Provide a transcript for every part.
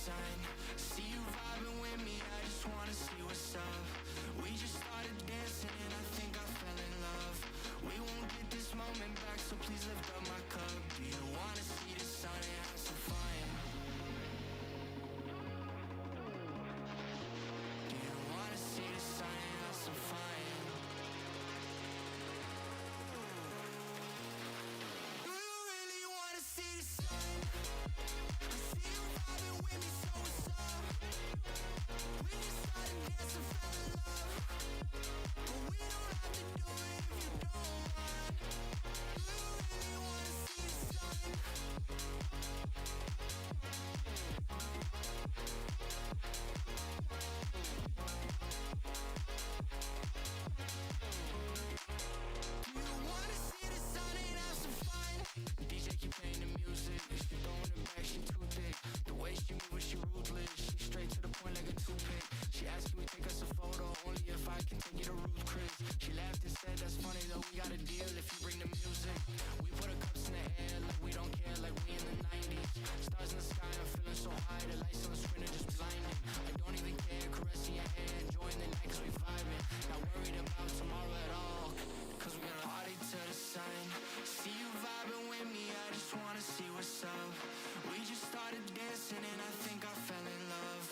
sign. See you vibing with me, I just wanna see what's up. We just started dancing and I think I fell in love. We won't get this moment back, so please lift up my cup. Do you wanna see the sun and have some fun? Do you wanna see the sun and have some fun? Do you really wanna see the sun? I see you vibing with me, so what's up? We just started dancing, fell in love. But we don't have to do it if you don't mind. Do you really wanna see the sun? Do you wanna see the sun and have some fun? The DJ keep playing the music. She throwing it back, she too thick. The way she moves, she ruthless. She straight to the point like a toothpick. She asked can we take us a photo, only if I can take you to Ruth Chris. She laughed and said that's funny though, we got a deal if you bring the music. We put our cups in the air like we don't care, like we in the 90s. Stars in the sky, I'm feeling so high. The lights on the screen are just blinding. I don't even care, caressing your hair, enjoying the night cause we vibing. Not worried about tomorrow at all, cause we gonna party to the sun. See you vibing with me, I just wanna see what's up. We just started dancing and I think I fell in love.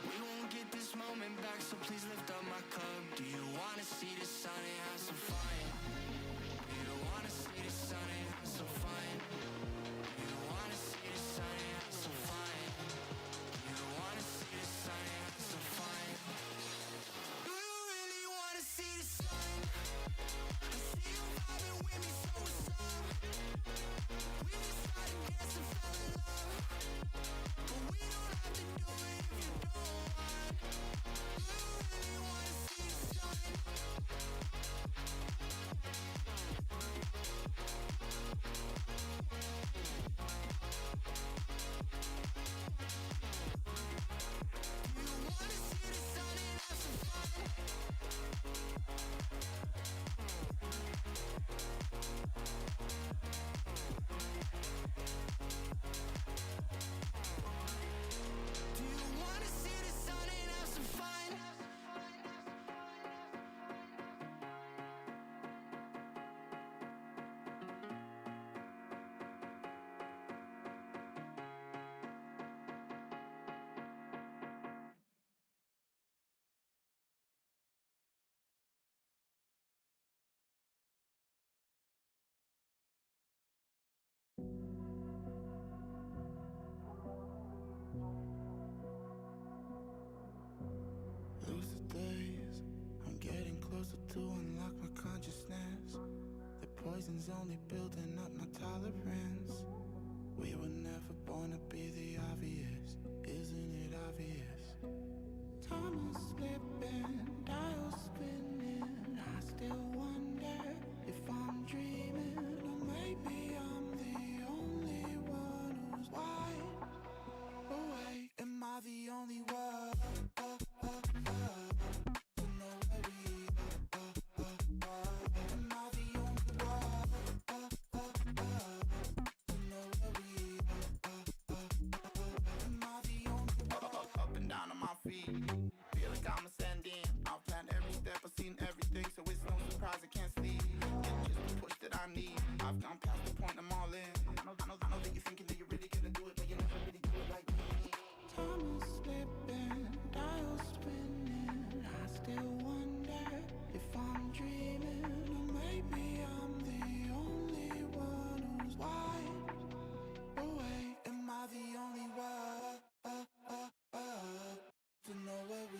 We won't get this moment back, so please lift up my cup. Do you wanna see the sun and have some fun? Do you wanna see the sun and have some fun? Do you wanna see the sun and have some fun? Do you wanna see the sun and have some fun? Do you really wanna see the sun? I see you vibing with me, so what's up? We just started dancing, fell in love. But we don't have to do it if you don't mind. Do you really wanna see the sun? Do you wanna see the sun and have some fun? Do you wanna see the sun and have some fun? Lucid days, I'm getting closer to unlock my consciousness. The poison's only building up my tolerance. We were never born to be the obvious, isn't it obvious? Time is slipping, dials spinning. I still wonder if I'm dreaming, or maybe I'm the only one who's wide awake. Am I the only one? To know where we am I the only one? To know where we am I the only one? Up and down on my feet, feel like I'm ascending. I've planned every step, I've seen everything, so it's no surprise I can't sleep. It's just the push that I need. I've gone past the point, I'm all in. I know that you're thinking that you're really gonna do it, but you never really do it like me. Time is slipping, dials spinning. I still wonder if I'm dreaming, or maybe I'm the only one who's wide awake. Am I the only one to know where we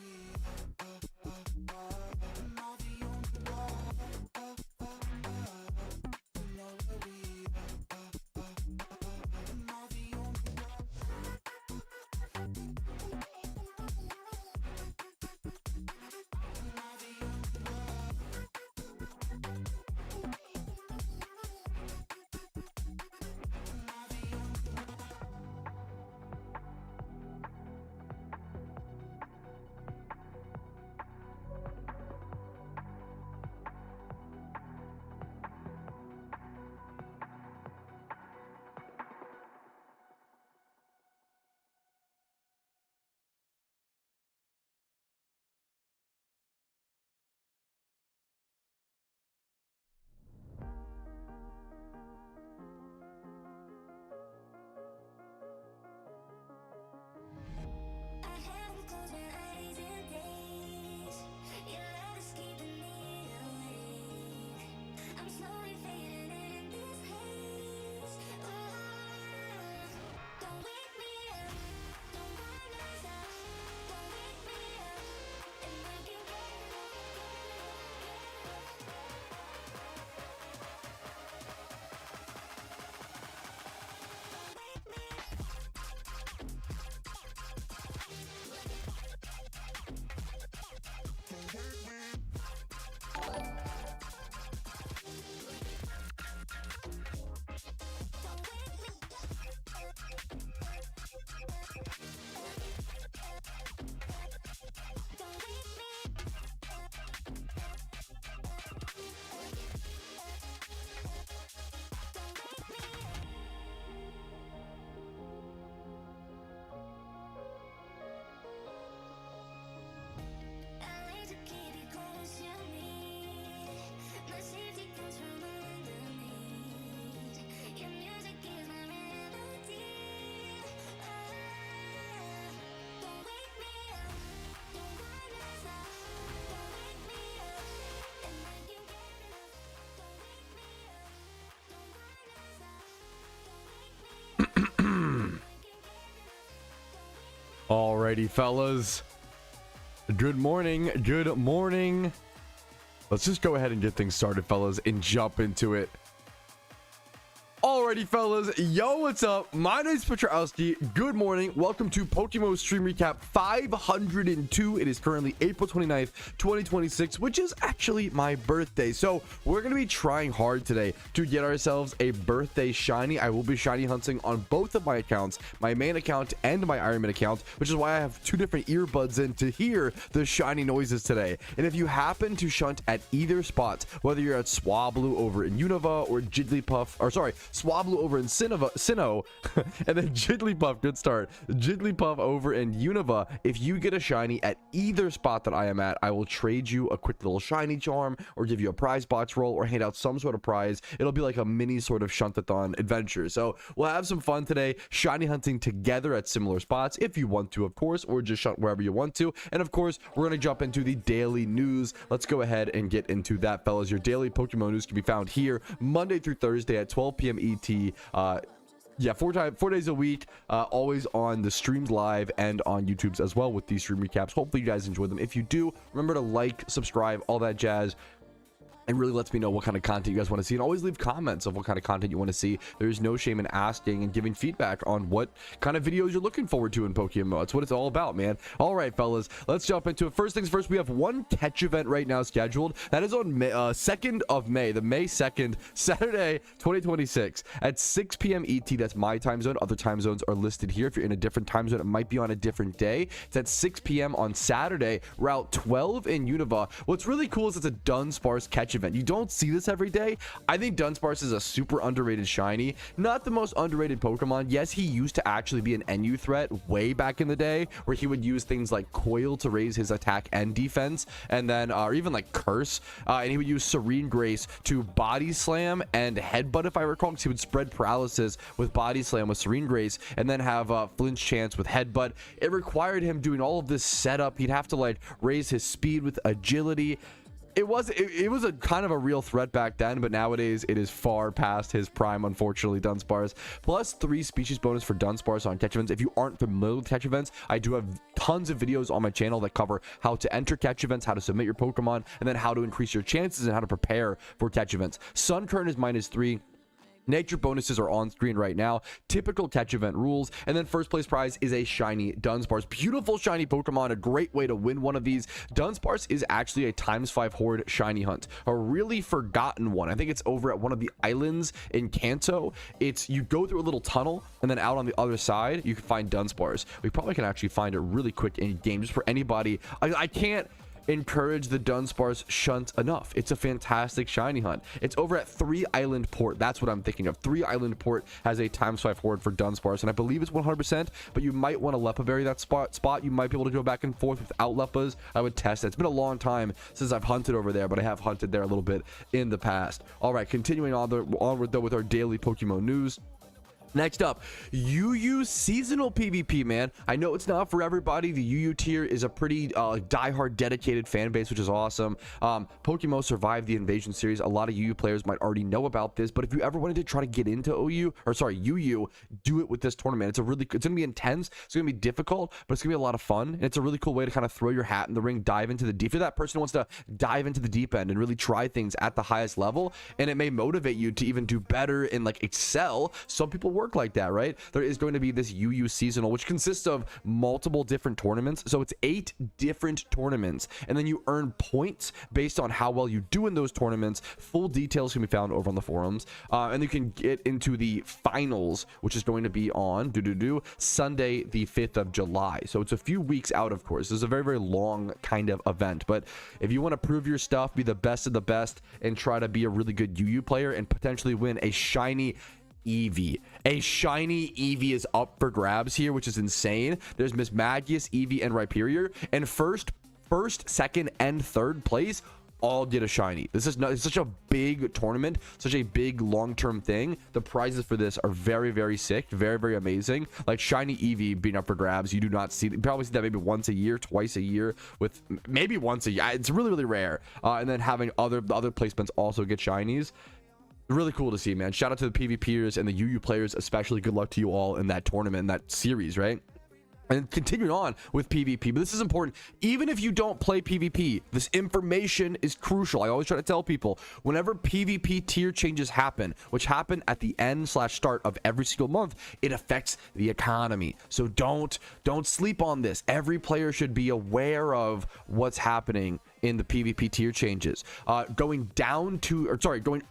Alrighty, fellas. Good morning. Good morning. Let's just go ahead and get things started, fellas, and jump into it. Alrighty, fellas. Yo, what's up? My name's Patrouski. Good morning. Welcome to PokeMMO Stream Recap 502. It is currently April 29th, 2026, which is actually my birthday. So we're going to be trying hard today to get ourselves a birthday shiny. I will be shiny hunting on both of my accounts, my main account and my Ironman account, which is why I have two different earbuds in to hear the shiny noises today. And if you happen to shunt at either spot, whether you're at Swablu over in Unova or Jigglypuff, or sorry, Swablu over in Sinnoh, and then Jigglypuff, good start, Jigglypuff over in Unova, if you get a shiny at either spot that I am at, I will trade you a quick little shiny charm or give you a prize box roll or hand out some sort of prize. It'll be like a mini sort of Shuntathon adventure. So we'll have some fun today, shiny hunting together at similar spots if you want to, of course, or just shunt wherever you want to. And of course, we're going to jump into the daily news. Let's go ahead and get into that, fellas. Your daily Pokemon news can be found here Monday through Thursday at 12 p.m. ET. Yeah, 4 days a week, always on the streams live and on YouTube's as well with these stream recaps. Hopefully you guys enjoy them. If you do, remember to like, subscribe, all that jazz. It really lets me know what kind of content you guys want to see, and always leave comments of what kind of content you want to see. There's no shame in asking and giving feedback on what kind of videos you're looking forward to in PokeMMO. That's what it's all about, man. All right, fellas, let's jump into it. First things first, we have one catch event right now scheduled. That is on May, 2nd of May, the May 2nd, Saturday, 2026 at 6 p.m. ET. That's my time zone. Other time zones are listed here. If you're in a different time zone, it might be on a different day. It's at 6 p.m. on Saturday, Route 12 in Unova. What's really cool is it's a Dunsparce catch event. You don't see this every day. I think Dunsparce is a super underrated shiny, not the most underrated Pokemon. Yes, he used to actually be an NU threat way back in the day, where he would use things like Coil to raise his attack and defense, and then or even like Curse, and he would use Serene Grace to body slam and headbutt, if I recall, because he would spread paralysis with body slam with Serene Grace and then have flinch chance with headbutt. It required him doing all of this setup. He'd have to like raise his speed with agility. It was a kind of a real threat back then, but nowadays it is far past his prime, unfortunately. Dunsparce plus 3 species bonus for Dunsparce on catch events. If you aren't familiar with catch events, I do have tons of videos on my channel that cover how to enter catch events, how to submit your Pokemon, and then how to increase your chances and how to prepare for catch events. Sun Current is -3. Nature bonuses are on screen right now. Typical catch event rules. And then first place prize is a shiny Dunsparce. Beautiful shiny Pokemon. A great way to win one of these. Dunsparce is actually a ×5 horde shiny hunt. A really forgotten one. I think it's over at one of the islands in Kanto. You go through a little tunnel, and then out on the other side, you can find Dunsparce. We probably can actually find it really quick in game just for anybody. I can't encourage the Dunsparce shunt enough. It's a fantastic shiny hunt. It's over at 3 Island Port. That's what I'm thinking of. 3 Island Port has a ×5 horde for Dunsparce, and I believe it's 100%, but you might want to Lepaberry that spot. You might be able to go back and forth without Lepas. I would test it. It's been a long time since I've hunted over there, but I have hunted there a little bit in the past. All right, continuing onward though with our daily Pokemon news. Next up, UU seasonal PvP, man. I know it's not for everybody. The UU tier is a pretty diehard dedicated fan base, which is awesome. PokeMMO survived the invasion series. A lot of UU players might already know about this, but if you ever wanted to try to get into UU, do it with this tournament. It's gonna be intense. It's gonna be difficult, but it's gonna be a lot of fun. And it's a really cool way to kind of throw your hat in the ring, dive into the deep. If you're that person who wants to dive into the deep end and really try things at the highest level, and it may motivate you to even do better and like excel. Some people work like that, right? There is going to be this UU seasonal, which consists of multiple different tournaments. So it's 8 different tournaments, and then you earn points based on how well you do in those tournaments. Full details can be found over on the forums, and you can get into the finals, which is going to be on Sunday the 5th of July. So it's a few weeks out, of course. This is a very, very long kind of event, but if you want to prove your stuff, be the best of the best, and try to be a really good UU player and potentially win a shiny Eevee. A shiny Eevee is up for grabs here, which is insane. There's Miss Magius, Eevee, and Rhyperior, and first, second, and third place all get a shiny. It's such a big tournament, such a big long-term thing. The prizes for this are very, very sick, very, very amazing. Like shiny Eevee being up for grabs, you do not see, you probably see that maybe once a year, twice a year, with maybe once a year. It's really, really rare. And then having the other placements also get shinies. Really cool to see, man. Shout out to the PvPers and the UU players, especially. Good luck to you all in that tournament, in that series, right? And continuing on with PvP, but this is important. Even if you don't play PvP, this information is crucial. I always try to tell people, whenever PvP tier changes happen, which happen at the end/start of every single month, it affects the economy. So don't sleep on this. Every player should be aware of what's happening in the PvP tier changes. Going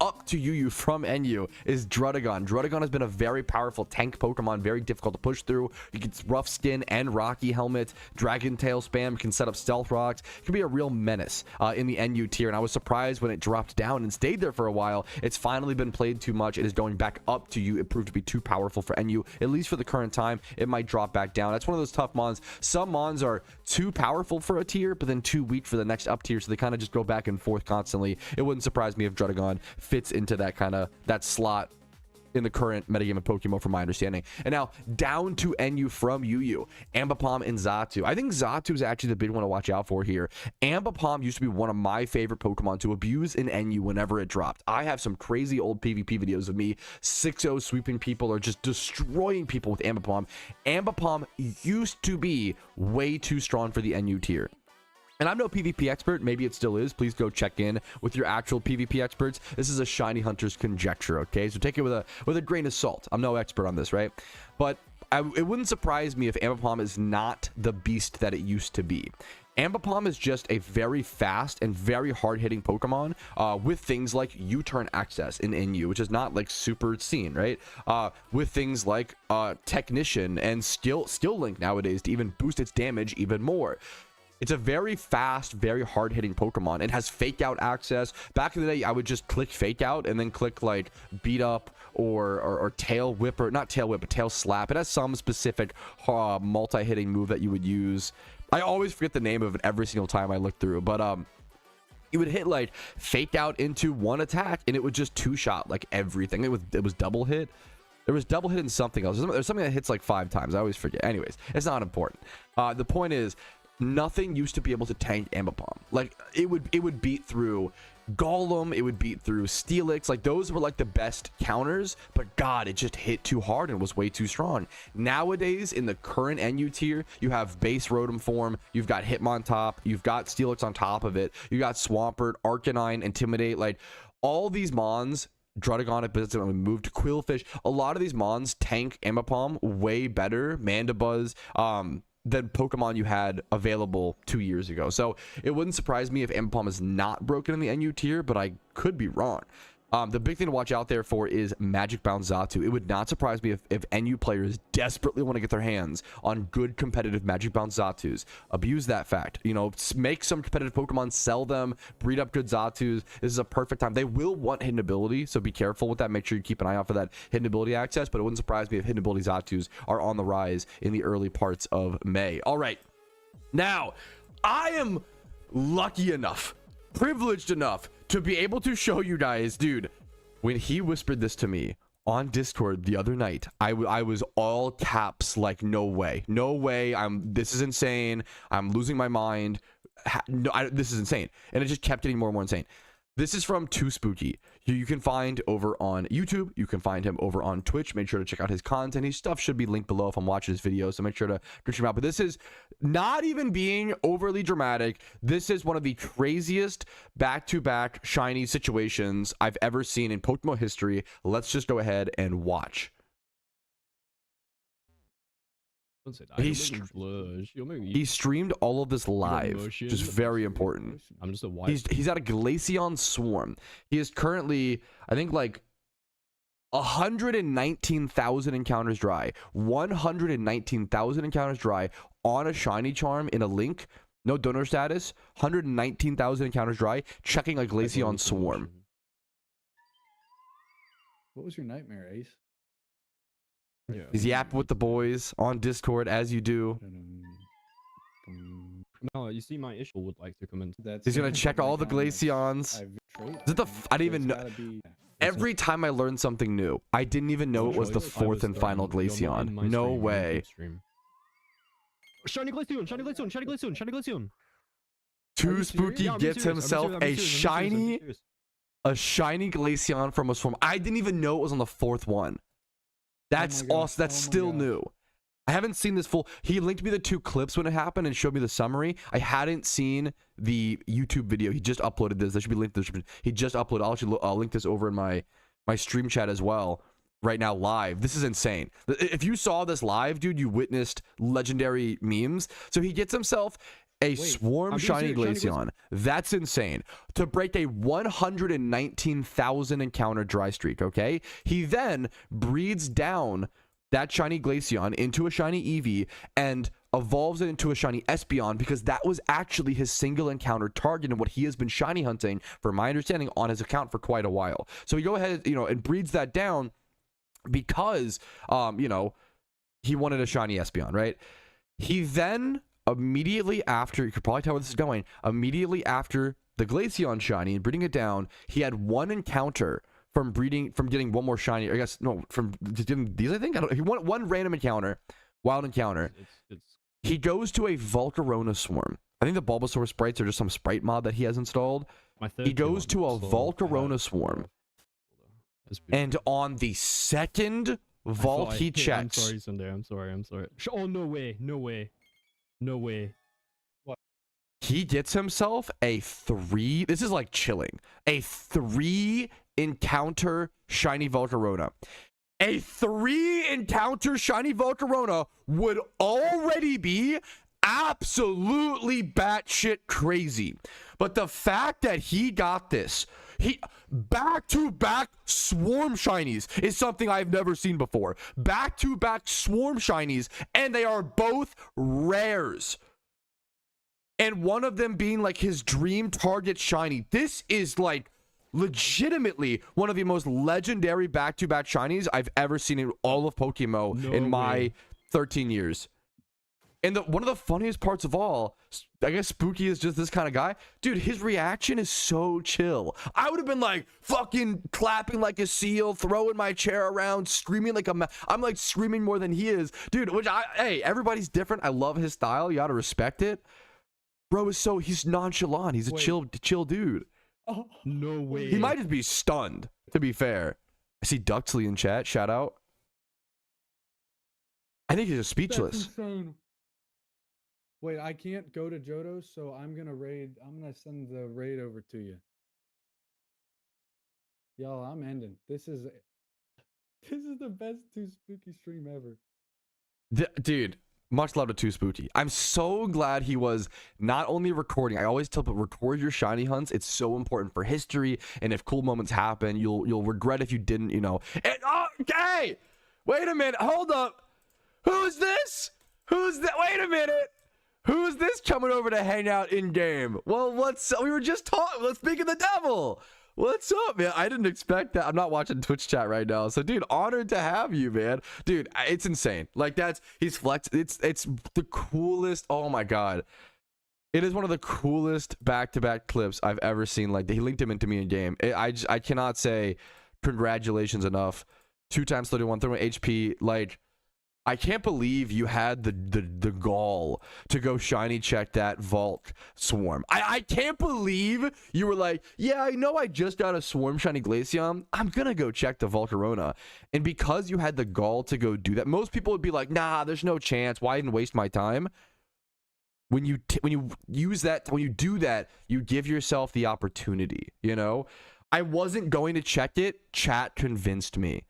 up to UU from NU is Druddigon. Druddigon has been a very powerful tank Pokemon, very difficult to push through. He gets rough skin and rocky helmet. Dragon tail spam, can set up stealth rocks. It can be a real menace in the NU tier, and I was surprised when it dropped down and stayed there for a while. It's finally been played too much. It is going back up to U. It proved to be too powerful for NU, at least for the current time. It might drop back down. That's one of those tough mons. Some mons are too powerful for a tier, but then too weak for the next up tier, so they kind of just go back and forth constantly. It wouldn't surprise me if Druddigon fits into that slot in the current metagame of Pokemon, from my understanding. And now down to NU from UU, Ambipom and Xatu. I think Xatu is actually the big one to watch out for here. Ambipom used to be one of my favorite Pokemon to abuse in NU whenever it dropped. I have some crazy old PvP videos of me 6-0 sweeping people or just destroying people with Ambipom. Ambipom used to be way too strong for the NU tier. And I'm no PvP expert. Maybe it still is. Please go check in with your actual PvP experts. This is a Shiny Hunter's conjecture, okay? So take it with a grain of salt. I'm no expert on this, right? But it wouldn't surprise me if Ambipom is not the beast that it used to be. Ambipom is just a very fast and very hard-hitting Pokemon with things like U-turn access in NU, which is not like super seen, right? With things like Technician and Skill Link nowadays to even boost its damage even more. It's a very fast, very hard-hitting Pokemon. It has fake out access. Back in the day, I would just click fake out and then click like beat up or tail whip, or not tail whip, but tail slap. It has some specific multi-hitting move that you would use. I always forget the name of it every single time I look through, but you would hit like fake out into one attack and it would just two-shot like everything. It was double hit. There was double hit and something else. There's something that hits like 5 times. I always forget. Anyways, it's not important. The point is, nothing used to be able to tank Ambipom. Like it would beat through Golem, it would beat through Steelix. Like those were like the best counters, but god, it just hit too hard and was way too strong. Nowadays in the current NU tier, you have base Rotom form, you've got Hitmontop, you've got Steelix on top of it, you got Swampert, Arcanine, Intimidate. Like all these mons, Druddigon ability moved to Quillfish. A lot of these mons tank Ambipom way better. Mandibuzz, than Pokemon you had available 2 years ago. So it wouldn't surprise me if Ambipom is not broken in the NU tier, but I could be wrong. The big thing to watch out there for is Magic Bound Xatu. It would not surprise me if NU players desperately want to get their hands on good competitive Magic Bound Xatus. Abuse that fact. You know, make some competitive Pokemon, sell them, breed up good Xatus. This is a perfect time. They will want hidden ability, so be careful with that. Make sure you keep an eye out for that hidden ability access, but it wouldn't surprise me if hidden ability Xatus are on the rise in the early parts of May. All right. Now, I am lucky enough, privileged enough to be able to show you guys, dude, when he whispered this to me on Discord the other night, I was all caps like, no way, this is insane, I'm losing my mind, this is insane. And it just kept getting more and more insane. This is from Too Spooky. You can find over on YouTube. You can find him over on Twitch. Make sure to check out his content. His stuff should be linked below if I'm watching his video, so make sure to check him out. But this is not even being overly dramatic. This is one of the craziest back-to-back shiny situations I've ever seen in Pokemon history. Let's just go ahead and watch. He streamed all of this live, which is very important. He's at a Glaceon Swarm. He is currently, I think, like 119,000 encounters dry. 119,000 encounters dry on a shiny charm in a link. No donor status. 119,000 encounters dry. Checking a Glaceon Swarm. What was your nightmare, Ace? Yeah. He's yapping with the boys on Discord, as you do. No, you see, my issue would like to come in. He's gonna check all the Glaceons. Is it the? I didn't even know. Every time I learn something new, I didn't even know it was the fourth and final Glaceon. No way. Shiny Glaceon! Shiny Glaceon! Shiny Glaceon! Shiny Glaceon! Too Spooky gets himself a shiny Glaceon from a Swarm. I didn't even know it was on the fourth one. That's awesome. That's still new. I haven't seen this full. He linked me the 2 clips when it happened and showed me the summary. I hadn't seen the YouTube video. He just uploaded this. That should be linked in the description. He just uploaded. I'll link this over in my stream chat as well right now live. This is insane. If you saw this live, dude, you witnessed legendary memes. So he gets himself a Swarm Shiny Glaceon. That's insane. To break a 119,000 encounter dry streak, okay? He then breeds down that shiny Glaceon into a shiny Eevee and evolves it into a shiny Espeon, because that was actually his single encounter target and what he has been shiny hunting, for my understanding, on his account for quite a while. So he go ahead, and breeds that down because, he wanted a shiny Espeon, right? He then immediately after, you could probably tell where this is going, immediately after the Glaceon shiny and breeding it down, he had one encounter from getting one more shiny. I guess no, from getting these. I think he won one random encounter, wild encounter. He goes to a Volcarona Swarm. I think the Bulbasaur sprites are just some sprite mod that he has installed. He goes to a Volcarona Swarm, and on the second vault he checks. I'm sorry, Sunday. I'm sorry. Oh, no way. What? He gets himself a 3. This is like chilling. A 3 encounter shiny Volcarona. A 3 encounter shiny Volcarona would already be absolutely batshit crazy. But the fact that he got this, he back-to-back Swarm shinies is something I've never seen before. Back-to-back Swarm shinies, and they are both rares. And one of them being like his dream target shiny. This is like legitimately one of the most legendary back-to-back shinies I've ever seen in all of PokeMMO in my 13 years. And one of the funniest parts of all, I guess Spooky is just this kind of guy. Dude, his reaction is so chill. I would have been like fucking clapping like a seal, throwing my chair around, screaming like I'm like screaming more than he is. Dude, hey, everybody's different. I love his style. You got to respect it. Bro he's nonchalant. He's a chill dude. Oh, no way. He might just be stunned, to be fair. I see Duxley in chat. Shout out. I think he's just speechless. That's insane. Wait, I can't go to Johto, so I'm gonna send the raid over to you. Y'all, I'm ending. This is the best Too Spooky stream ever. Dude, much love to Too Spooky. I'm so glad he was not only recording. I always tell people, record your shiny hunts. It's so important for history, and if cool moments happen, you'll regret if you didn't, And, okay, wait a minute, hold up. Who's this? Who's that? Wait a minute. Who's this coming over to hang out in game? Well, we were just talking. Let's speak of the devil. What's up, man? I didn't expect that. I'm not watching Twitch chat right now. So, dude, honored to have you, man. Dude, it's insane. Like, he's flexed. It's the coolest. Oh my God. It is one of the coolest back-to-back clips I've ever seen. Like, he linked him into me in game. I cannot say congratulations enough. 2 times 31 HP. Like, I can't believe you had the gall to go shiny check that Vault Swarm. I can't believe you were like, yeah, I know I just got a Swarm shiny Glaceon. I'm going to go check the Volcarona. And because you had the gall to go do that, most people would be like, nah, there's no chance. Why even waste my time? When you do that, you give yourself the opportunity, I wasn't going to check it. Chat convinced me.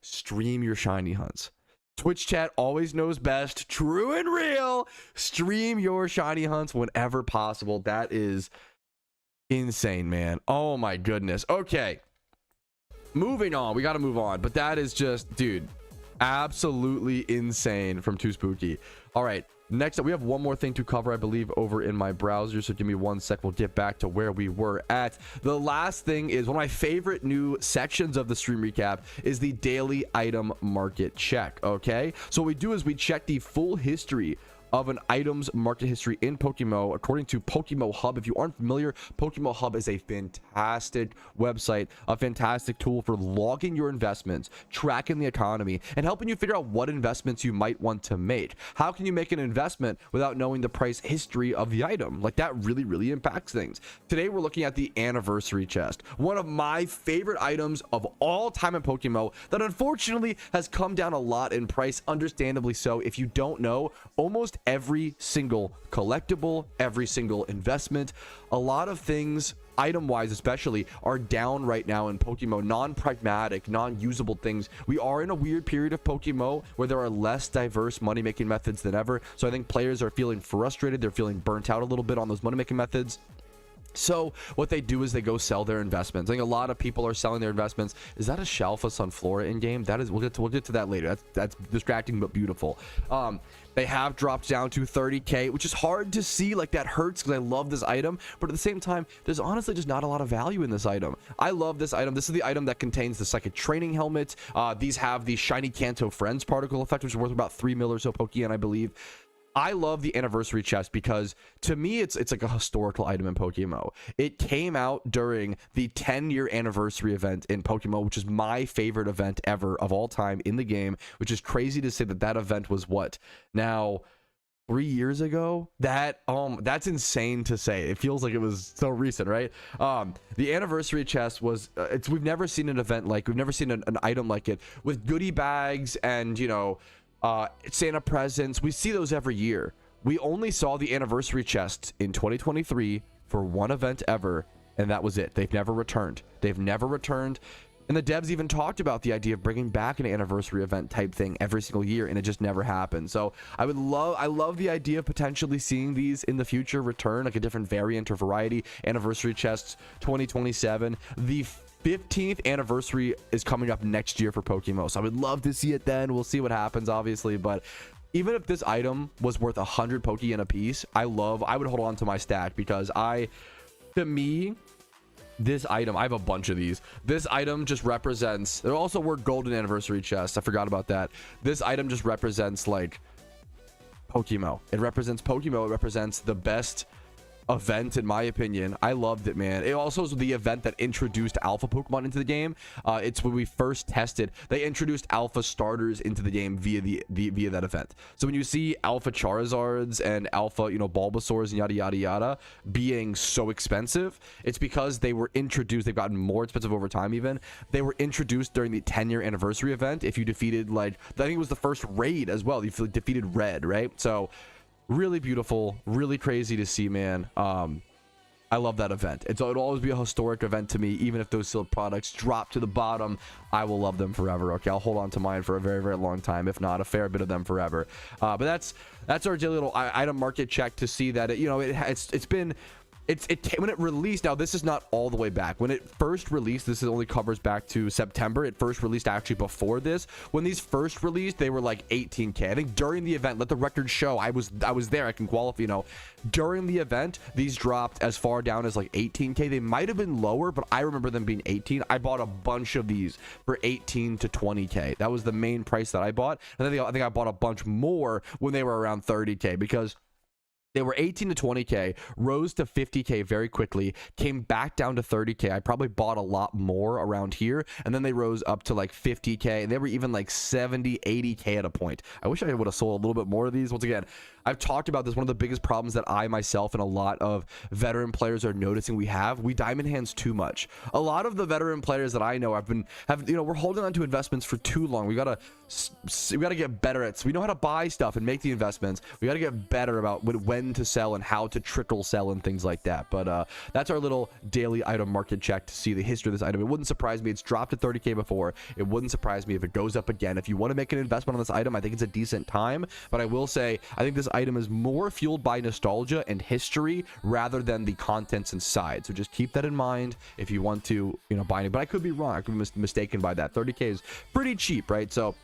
Stream your shiny hunts. Twitch chat always knows best. True and real. Stream your shiny hunts whenever possible. That is insane, man. Oh my goodness. Okay. Moving on. We got to move on. But that is just, dude, absolutely insane from Too Spooky. All right. Next up, we have one more thing to cover, I believe, over in my browser. So give me 1 sec. We'll get back to where we were at. The last thing is one of my favorite new sections of the stream recap is the daily item market check. Okay. So what we do is we check the full history of an item's market history in PokeMMO, according to PokeMMO Hub. If you aren't familiar, PokeMMO Hub is a fantastic website, a fantastic tool for logging your investments, tracking the economy, and helping you figure out what investments you might want to make. How can you make an investment without knowing the price history of the item? Like, that really impacts things. Today we're looking at the anniversary chest, one of my favorite items of all time in PokeMMO that unfortunately has come down a lot in price, understandably so. If you don't know, almost every single collectible, every single investment, a lot of things item wise especially are down right now in PokeMMO. Non-pragmatic, non-usable things. We are in a weird period of PokeMMO where there are less diverse money making methods than ever, so I think players are feeling frustrated, they're feeling burnt out a little bit on those money making methods. So what they do is they go sell their investments. I think a lot of people are selling their investments. Is that a Shalfa Sunflora in game? That is, we'll get to that later. That's distracting but beautiful. They have dropped down to 30k, which is hard to see. Like, that hurts because I love this item, but at the same time, there's honestly just not a lot of value in this item. I love this item. This is the item that contains the psychic training helmet. These have the shiny Kanto Friends particle effect, which is worth about 3 mil or so Pokeyen, I believe. I love the anniversary chest because to me it's like a historical item in PokeMMO. It came out during the 10-year anniversary event in PokeMMO, which is my favorite event ever of all time in the game, which is crazy to say that that event was what now 3 years ago. That's insane to say. It feels like it was so recent, right? The anniversary chest was we've never seen an event like, we've never seen an item like it, with goodie bags and, you know, Santa presents. We see those every year. We only saw the anniversary chest in 2023 for one event ever, and that was it. They've never returned. And the devs even talked about the idea of bringing back an anniversary event type thing every single year, and it just never happened. So I love the idea of potentially seeing these in the future return, like a different variant or variety. Anniversary chests 2027. The 15th anniversary is coming up next year for PokeMMO, so I would love to see it then. We'll see what happens, obviously, but even if this item was worth 100 Pokeyen a piece, I would hold on to my stack, because to me, this item, I have a bunch of these. This item just represents, there also were golden anniversary chests, I forgot about that. This item just represents like PokeMMO. It represents PokeMMO. It represents the best event, in my opinion. I loved it, man. It also was the event that introduced alpha Pokemon into the game. It's when we first tested, they introduced alpha starters into the game via via that event. So when you see alpha Charizards and alpha, you know, Bulbasaurs and yada yada yada being so expensive, it's because they were introduced. They've gotten more expensive over time. Even they were introduced during the 10-year anniversary event. If you defeated, like, I think it was the first raid as well, you defeated Red, right? So really beautiful, really crazy to see, man. I love that event. It'll always be a historic event to me. Even if those sealed products drop to the bottom, I will love them forever. Okay, I'll hold on to mine for a very long time, if not a fair bit of them forever. But that's our daily little item market check to see that when it released, now this is not all the way back. When it first released, this only covers back to September. It first released actually before this. When these first released, they were like 18k. I think during the event, let the record show, I was there, I can qualify, you know, during the event, these dropped as far down as like 18k. They might have been lower, but I remember them being 18. I bought a bunch of these for 18 to 20k. That was the main price that I bought. And I think I bought a bunch more when they were around 30k, because they were 18 to 20k, rose to 50k very quickly, came back down to 30k. I probably bought a lot more around here, and then they rose up to like 50k, and they were even like 70, 80k at a point. I wish I would have sold a little bit more of these. Once again, I've talked about this. One of the biggest problems that I myself and a lot of veteran players are noticing we diamond hands too much. A lot of the veteran players that I know we're holding on to investments for too long. We gotta get better at. So we know how to buy stuff and make the investments. We gotta get better about when to sell and how to trickle sell and things like that. But that's our little daily item market check to see the history of this item. It wouldn't surprise me. It's dropped to 30k before. It wouldn't surprise me if it goes up again. If you want to make an investment on this item, I think it's a decent time. But I will say, I think this item is more fueled by nostalgia and history rather than the contents inside. So just keep that in mind if you want to, you know, buy it. But I could be wrong. I could be mistaken by that. 30k is pretty cheap, right? So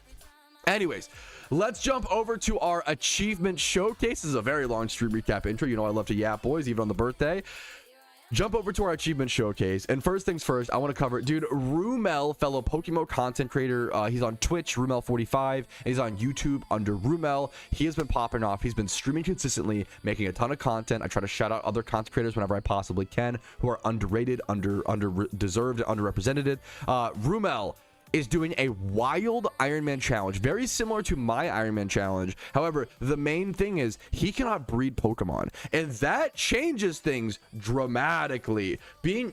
anyways, let's jump over to our achievement showcase. This is a very long stream recap intro. You know I love to yap, boys, even on the birthday. jump over to our achievement showcase, and first things first, I want to cover, dude, Rumel, fellow PokeMMO content creator. He's on Twitch, Rumel45, and he's on YouTube under Rumel. He has been popping off. He's been streaming consistently, making a ton of content. I try to shout out other content creators whenever I possibly can, who are underrated, deserved, underrepresented. Rumel is doing a wild Iron Man challenge, very similar to my Iron Man challenge. However, the main thing is he cannot breed Pokemon, and that changes things dramatically.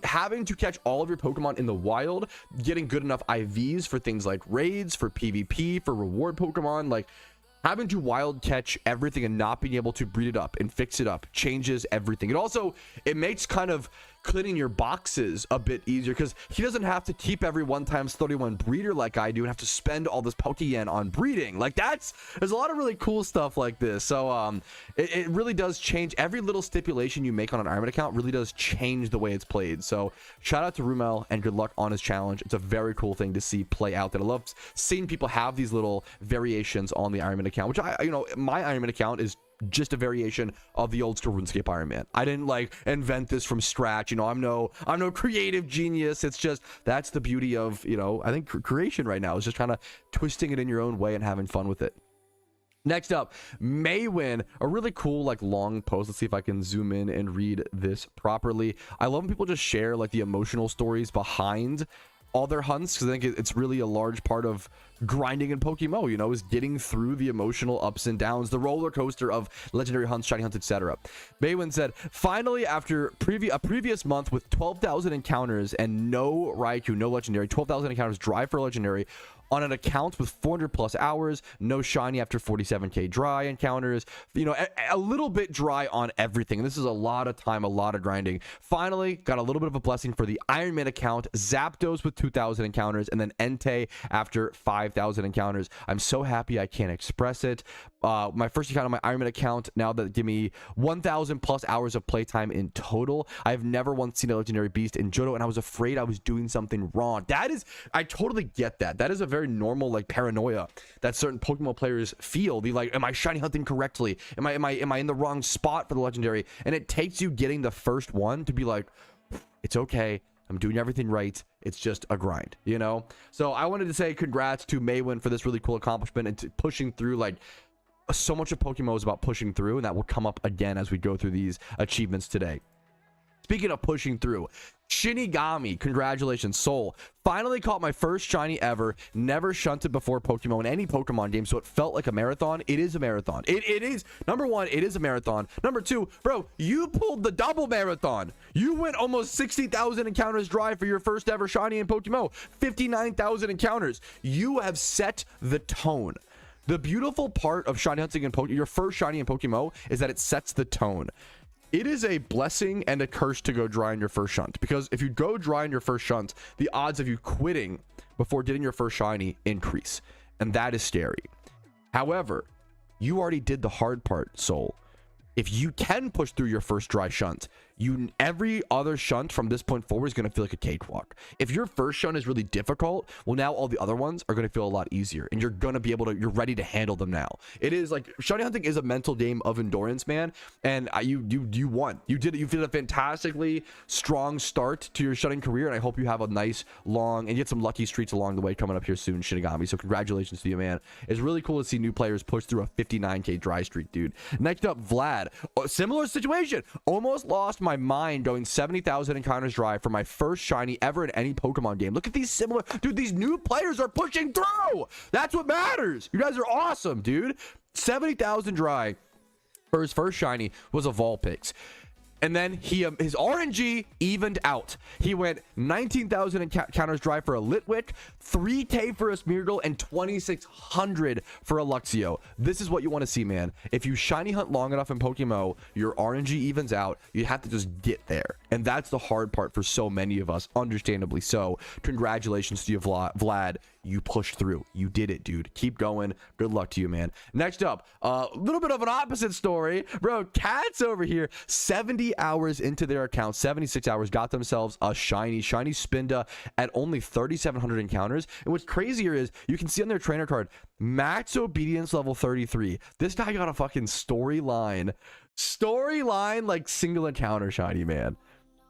Having to catch all of your Pokemon in the wild, getting good enough IVs for things like raids, for PvP, for reward Pokemon, like having to wild catch everything and not being able to breed it up and fix it up changes everything. It makes kind of cleaning your boxes a bit easier, because he doesn't have to keep every 1x31 breeder like I do and have to spend all this Pokeyen on breeding. Like, there's a lot of really cool stuff like this. So it really does change. Every little stipulation you make on an Iron Man account really does change the way it's played. So shout out to Rumel and good luck on his challenge. It's a very cool thing to see play out. That I love seeing people have these little variations on the Iron Man account, which my Iron Man account is just a variation of the old school RuneScape Iron Man. I didn't like invent this from scratch. I'm no creative genius. It's just, that's the beauty of, I think creation right now is just kind of twisting it in your own way and having fun with it. Next up, Maywin, a really cool long post. Let's see if I can zoom in and read this properly. I love when people just share the emotional stories behind all their hunts, because I think it's really a large part of grinding in PokeMMO, is getting through the emotional ups and downs, the roller coaster of legendary hunts, shiny hunts, etc. Maywin said, finally, after a previous month with 12,000 encounters and no Raikou, no legendary, 12,000 encounters dry for legendary, on an account with 400 plus hours, no shiny after 47k dry encounters, a little bit dry on everything. This is a lot of time, a lot of grinding. Finally got a little bit of a blessing for the Iron Man account, Zapdos with 2,000 encounters, and then Entei after 5,000 encounters. I'm so happy I can't express it. My first account on my Iron Man account, now that give me 1,000 plus hours of playtime in total. I've never once seen a legendary beast in Johto, and I was afraid I was doing something wrong. I totally get that. That is a very normal paranoia that certain Pokemon players feel. Am I shiny hunting correctly? Am I in the wrong spot for the legendary? And it takes you getting the first one to be like, it's okay, I'm doing everything right, it's just a grind, So I wanted to say congrats to Maywin for this really cool accomplishment and pushing through. So much of PokeMMO is about pushing through, and that will come up again as we go through these achievements today. Speaking of pushing through, Shinigami, congratulations, Soul. Finally caught my first shiny ever. Never shunted before PokeMMO in any Pokemon game, so it felt like a marathon. It is a marathon. It is. Number one, it is a marathon. Number two, bro, you pulled the double marathon. You went almost 60,000 encounters dry for your first ever shiny in PokeMMO. 59,000 encounters. You have set the tone. The beautiful part of shiny hunting in your first shiny in PokeMMO is that it sets the tone. It is a blessing and a curse to go dry in your first shunt, because if you go dry in your first shunt, the odds of you quitting before getting your first shiny increase, and that is scary. However, you already did the hard part, Soul. If you can push through your first dry shunt, every other shunt from this point forward is going to feel like a cakewalk. If your first shunt is really difficult, well, now all the other ones are going to feel a lot easier, and you're going to be you're ready to handle them now. It is shiny hunting is a mental game of endurance, man, and you won. You did it. You did a fantastically strong start to your shunting career, and I hope you have a nice long and get some lucky streaks along the way coming up here soon, Shinigami. So congratulations to you, man. It's really cool to see new players push through a 59k dry streak, dude. Next up, Vlad. Similar situation. Almost lost my mind going 70,000 encounters dry for my first shiny ever in any Pokemon game. Look at these dude, these new players are pushing through. That's what matters. You guys are awesome, dude. 70,000 dry for his first shiny was a Vulpix. And then his RNG evened out. He went 19,000 encounters dry for a Litwick, 3k for a Smeargle, and 2,600 for a Luxio. This is what you want to see, man. If you shiny hunt long enough in PokeMMO, your RNG evens out. You have to just get there. And that's the hard part for so many of us, understandably so. Congratulations to you, Vlad. You pushed through. You did it, dude. Keep going. Good luck to you, man. Next up, a little bit of an opposite story. Bro, Cats over here, 70 hours into their account, 76 hours, got themselves a shiny Spinda at only 3,700 encounters. And what's crazier is you can see on their trainer card, max obedience level 33. This guy got a fucking storyline single encounter shiny, man.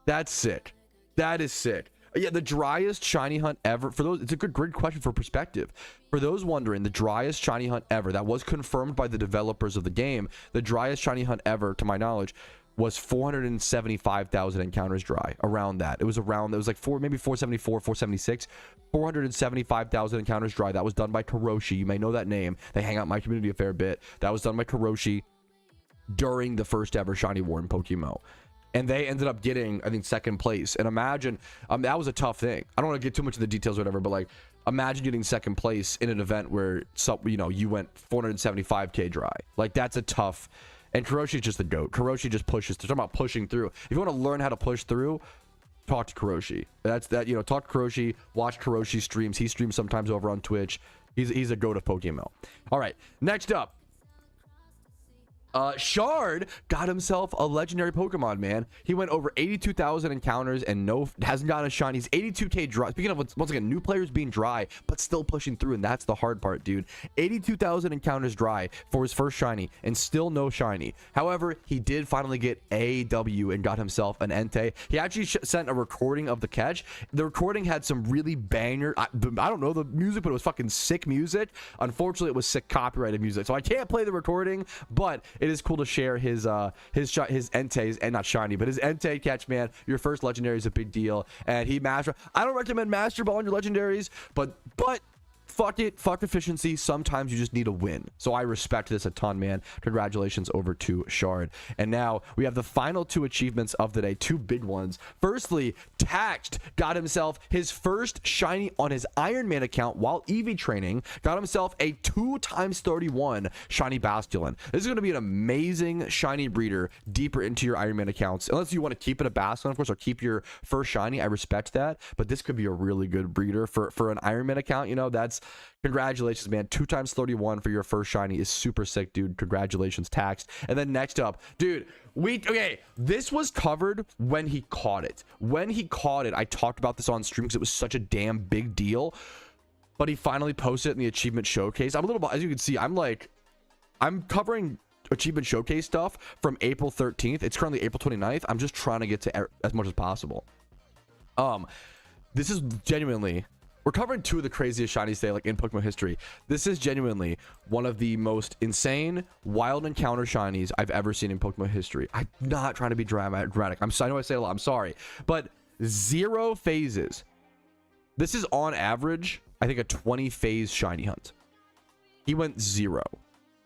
That's sick. That is sick. Yeah, the driest shiny hunt ever. For those, it's a great question for perspective. For those wondering, the driest shiny hunt ever, that was confirmed by the developers of the game. The driest shiny hunt ever, to my knowledge, was 475,000 encounters dry. Around that. It was like maybe 474, 476. 475,000 encounters dry. That was done by Karoshi. You may know that name. They hang out in my community a fair bit. That was done by Karoshi during the first ever shiny war in PokeMMO. And they ended up getting, I think, second place. And imagine, that was a tough thing. I don't want to get too much of the details or whatever, but like, imagine getting second place in an event where, you went 475k dry. Like, that's a tough. And Karoshi's just the GOAT. Karoshi just pushes. They're talking about pushing through. If you want to learn how to push through, talk to Karoshi. Talk to Karoshi. Watch Karoshi streams. He streams sometimes over on Twitch. He's a GOAT of PokeMMO. All right, next up. Shard got himself a legendary Pokemon, man. He went over 82,000 encounters and hasn't gotten a shiny. He's 82k dry. Speaking of, once again, new players being dry, but still pushing through, and that's the hard part, dude. 82,000 encounters dry for his first shiny, and still no shiny. However, he did finally get a W and got himself an Entei. He actually sent a recording of the catch. The recording had some really banger, I don't know the music, but it was fucking sick music. Unfortunately, it was sick copyrighted music, so I can't play the recording, but it is cool to share his Entei's, and not shiny, but his Entei catch, man. Your first legendary is a big deal, and he master. I don't recommend master ball on your legendaries, but fuck it, fuck efficiency. Sometimes you just need a win. So I respect this a ton, man. Congratulations over to Shard. And now we have the final two achievements of the day, two big ones. Firstly, Taxed got himself his first shiny on his Iron Man account while EV training. Got himself a 2x31 shiny Basculin. This is going to be an amazing shiny breeder deeper into your Iron Man accounts. Unless you want to keep it a Basculin, of course, or keep your first shiny. I respect that. But this could be a really good breeder for an Iron Man account. That's congratulations, man. 2x31 for your first shiny is super sick, dude. Congratulations, Taxed. And then next up, dude, this was covered when he caught it. When he caught it, I talked about this on stream because it was such a damn big deal. But he finally posted it in the achievement showcase. I'm a little, as you can see, I'm covering achievement showcase stuff from April 13th. It's currently April 29th. I'm just trying to get to as much as possible. This is genuinely, we're covering two of the craziest shinies today, like in Pokemon history. This is genuinely one of the most insane wild encounter shinies I've ever seen in Pokemon history. I'm not trying to be dramatic. I know I say it a lot. I'm sorry, but 0 phases. This is on average, I think, a 20 phase shiny hunt. He went 0.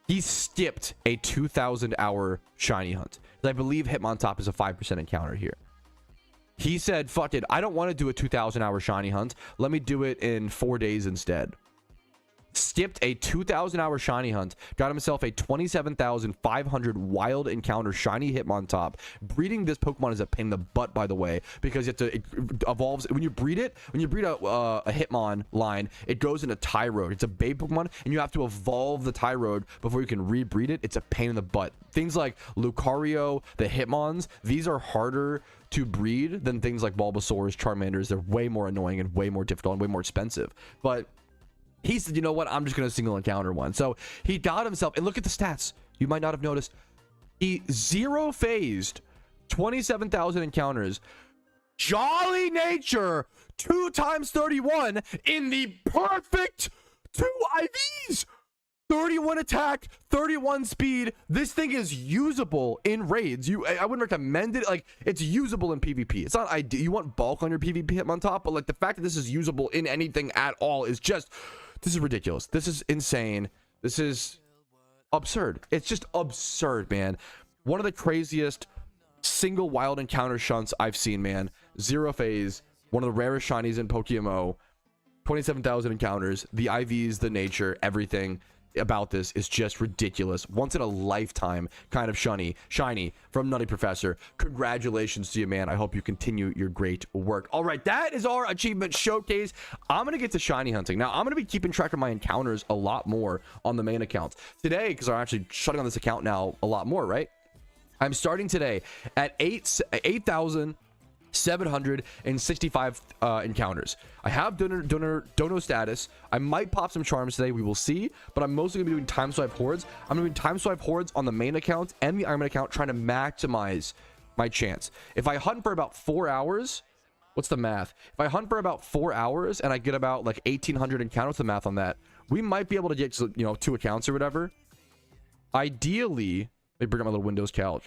He skipped a 2,000 hour shiny hunt. I believe Hitmontop is a 5% encounter here. He said, fuck it, I don't want to do a 2,000 hour shiny hunt. Let me do it in 4 days instead. Skipped a 2,000 hour shiny hunt. Got himself a 27,500 wild encounter shiny Hitmontop. Breeding this Pokemon is a pain in the butt, by the way, because it evolves. When you breed a Hitmon line, it goes into Tyrode. It's a babe Pokemon, and you have to evolve the Tyrode before you can rebreed it. It's a pain in the butt. Things like Lucario, the Hitmons, these are harder to breed than things like Bulbasaurs, Charmanders. They're way more annoying and way more difficult and way more expensive. But he said, you know what? I'm just going to single encounter one. So he got himself, and look at the stats. You might not have noticed. He 0 phased 27,000 encounters. Jolly Nature 2x31 in the perfect 2 IVs. 31 attack, 31 speed. This thing is usable in raids. I wouldn't recommend it. Like, it's usable in PvP. It's not ideal. You want bulk on your PvP Hitmontop, but like the fact that this is usable in anything at all is just, this is ridiculous. This is insane. This is absurd. It's just absurd, man. One of the craziest single wild encounter shunts I've seen, man. 0 phase, one of the rarest shinies in PokeMMO. 27,000 encounters, the IVs, the nature, everything about this is just ridiculous. Once in a lifetime kind of shiny from Nutty Professor. Congratulations to you, man. I hope you continue your great work. All right, that is our achievement showcase. I'm gonna get to shiny hunting now. I'm gonna be keeping track of my encounters a lot more on the main account today, because I'm actually shutting on this account now a lot more, right? I'm starting today at 8,765 encounters. I have dono status. I might pop some charms today. We will see. But I'm mostly gonna be doing time swipe hordes. I'm gonna be doing time swipe hordes on the main account and the Iron Man account, trying to maximize my chance. If I hunt for about 4 hours, what's the math? If I hunt for about 4 hours and I get about like 1,800 encounters, the math on that, we might be able to get, you know, 2 accounts or whatever. Ideally, let me bring up my little Windows calc.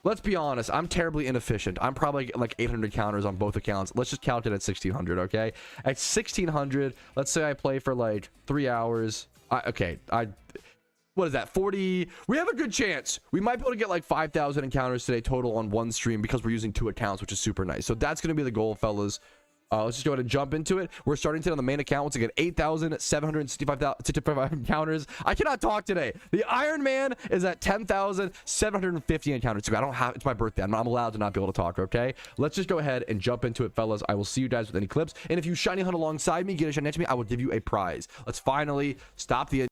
Let's be honest, I'm terribly inefficient. I'm probably like 800 counters on both accounts. Let's just count it at 1,600, okay? At 1,600, let's say I play for like 3 hours. What is that, 40? We have a good chance. We might be able to get like 5,000 encounters today total on one stream because we're using 2 accounts, which is super nice. So that's going to be the goal, fellas. Let's just go ahead and jump into it. We're starting today on the main account. Once again, 8,765 encounters. I cannot talk today. The Iron Man is at 10,750 encounters. I don't have, it's my birthday. I'm allowed to not be able to talk, okay? Let's just go ahead and jump into it, fellas. I will see you guys with any clips. And if you shiny hunt alongside me, get a shiny next to me, I will give you a prize. Let's finally stop the